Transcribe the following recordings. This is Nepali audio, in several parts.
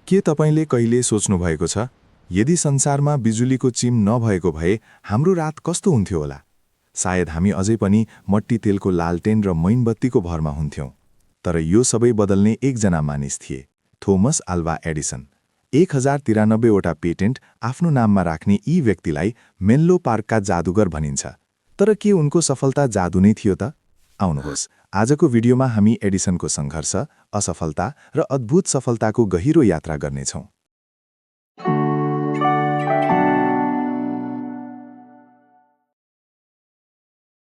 के तपाईले कहिले सोच्नुभएको छ, यदि संसारमा बिजुलीको चिम नभएको भए हाम्रो रात कस्तो हुन्थ्यो होला? सायद हामी अझै पनि मट्टी तेलको लालटेन र मैनबत्तीको भरमा हुन्थ्यौं। तर यो सबै बदल्ने एकजना मानिस थिए, थोमस अल्वा एडिसन। 1093 वटा पेटेन्ट आफ्नो नाममा राख्ने यी व्यक्तिलाई मेन्लो पार्कका जादुगर भनिन्छ। तर के उनको सफलता जादु नै थियो त? आउनुहोस्, आजको भिडियोमा हामी एडिसनको सङ्घर्ष, असफलता र अद्भुत सफलताको गहिरो यात्रा गर्नेछौँ।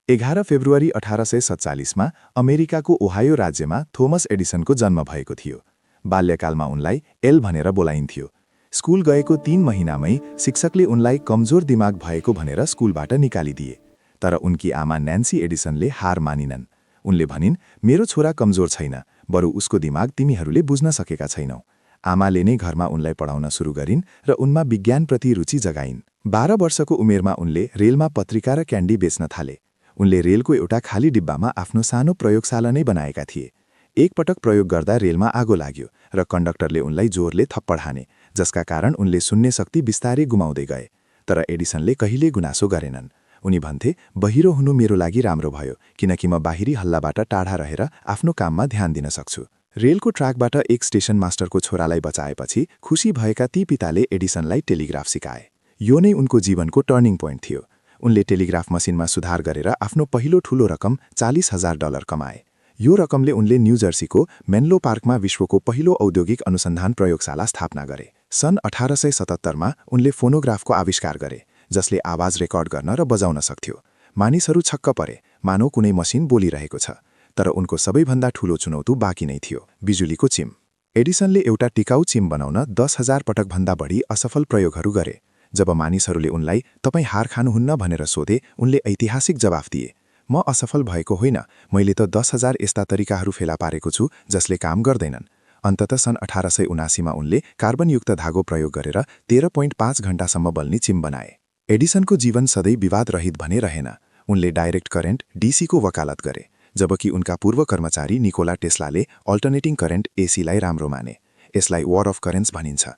11 फेब्रुअरी 1847 अमेरिकाको ओहायो राज्यमा थोमस एडिसनको जन्म भएको थियो। बाल्यकालमा उनलाई एल भनेर बोलाइन्थ्यो। स्कुल गएको 3 महिनामै शिक्षकले उनलाई कमजोर दिमाग भएको भनेर स्कुलबाट निकालिदिए। तर उनकी आमा न्यान्सी एडिसनले हार मानिनन्। उनले भनिन्, मेरो छोरा कमजोर छैन, बरु उसको दिमाग तिमीहरूले बुझ्न सकेका छैनौ। आमाले नै घरमा उनलाई पढाउन सुरु गरिन् र उनमा विज्ञानप्रति रुचि जगाइन्। 12 वर्षको उमेरमा उनले रेलमा पत्रिका र क्यान्डी बेच्न थाले। उनले रेलको एउटा खाली डिब्बामा आफ्नो सानो प्रयोगशाला नै बनाएका थिए। एकपटक प्रयोग गर्दा रेलमा आगो लाग्यो र कन्डक्टरले उनलाई जोरले थप्पड हाने, जसका कारण उनले सुन्ने शक्ति बिस्तारै गुमाउँदै गए। तर एडिसनले कहिल्यै गुनासो गरेनन्। उनी भन्थे, बहिरो हुनु मेरो लागि राम्रो भयो, किनकि म बाहिरी हल्लाबाट टाढा रहेर आफ्नो काममा ध्यान दिन सक्छु। रेलको ट्र्याकबाट एक स्टेशन मास्टरको छोरालाई बचाएपछि खुसी भएका ती पिताले एडिसनलाई टेलिग्राफ सिकाए। यो नै उनको जीवनको टर्निङ पोइन्ट थियो। उनले टेलिग्राफ मसिनमा सुधार गरेर आफ्नो पहिलो ठूलो रकम $40,000 कमाए। यो रकमले उनले न्यू जर्सीको मेन्लो पार्कमा विश्वको पहिलो औद्योगिक अनुसन्धान प्रयोगशाला स्थापना गरे। सन् 1877 मा उनले फोनोग्राफको आविष्कार गरे, जसले आवाज रेकर्ड गर्न र बजाउन सक्थ्यो। मानिसहरू छक्क परे, मानौ कुनै मसिन बोलिरहेको छ। तर उनको सबैभन्दा ठूलो चुनौती बाँकी नै थियो, बिजुलीको चिम। एडिसनले एउटा टिकाउ चिम बनाउन 10,000 पटकभन्दा बढी असफल प्रयोगहरू गरे। जब मानिसहरूले उनलाई तपाईँ हार खानुहुन्न भनेर सोधे, उनले ऐतिहासिक जवाफ दिए, म असफल भएको होइन, मैले त 10,000 यस्ता तरिकाहरू फेला पारेको छु जसले काम गर्दैनन्। अन्ततः सन् 1879 मा उनले कार्बनयुक्त धागो प्रयोग गरेर 13.5 घण्टासम्म बल्ने चिम बनाए। एडिसनको जीवन सधैँ विवाद रहित भने रहेन। उनले डाइरेक्ट करेन्ट डीसीको वकालत गरे, जबकि उनका पूर्व कर्मचारी निकोला टेस्लाले अल्टरनेटिङ करेन्ट एसीलाई राम्रो माने। यसलाई वार अफ करेन्ट्स भनिन्छ।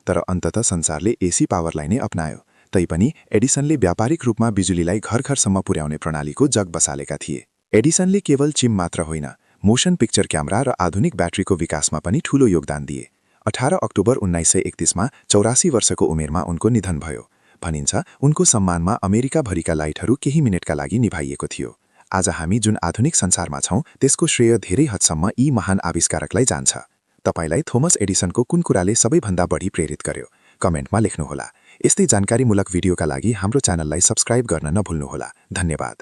तर अन्ततः संसारले एसी पावरलाई नै अपनायो। तैपनि एडिसनले व्यापारिक रूपमा बिजुलीलाई घर-घरसम्म पुर्याउने प्रणालीको जग बसालेका थिए। एडिसनले केवल चिम मात्र होइन, मोशन पिक्चर क्यामेरा र आधुनिक ब्याट्रीको विकासमा पनि ठूलो योगदान दिए। 18 अक्टोबर 1931 मा 84 वर्षको उमेरमा उनको निधन भयो। भनिन्छ, उनको सम्मानमा अमेरिकाभरिका लाइटहरू केही मिनेटका लागि निभाइएको थियो। आज हामी जुन आधुनिक संसारमा छौं, त्यसको श्रेय धेरै हदसम्म यी महान आविष्कारकलाई जान्छ। तपाईलाई थोमस एडिसनको कुन कुराले सबैभन्दा बढी प्रेरित गर्यो? कमेन्टमा लेख्नुहोला। यस्तै जानकारीमूलक भिडियोका लागि हाम्रो च्यानललाई सब्स्क्राइब गर्न नभुल्नुहोला। धन्यवाद।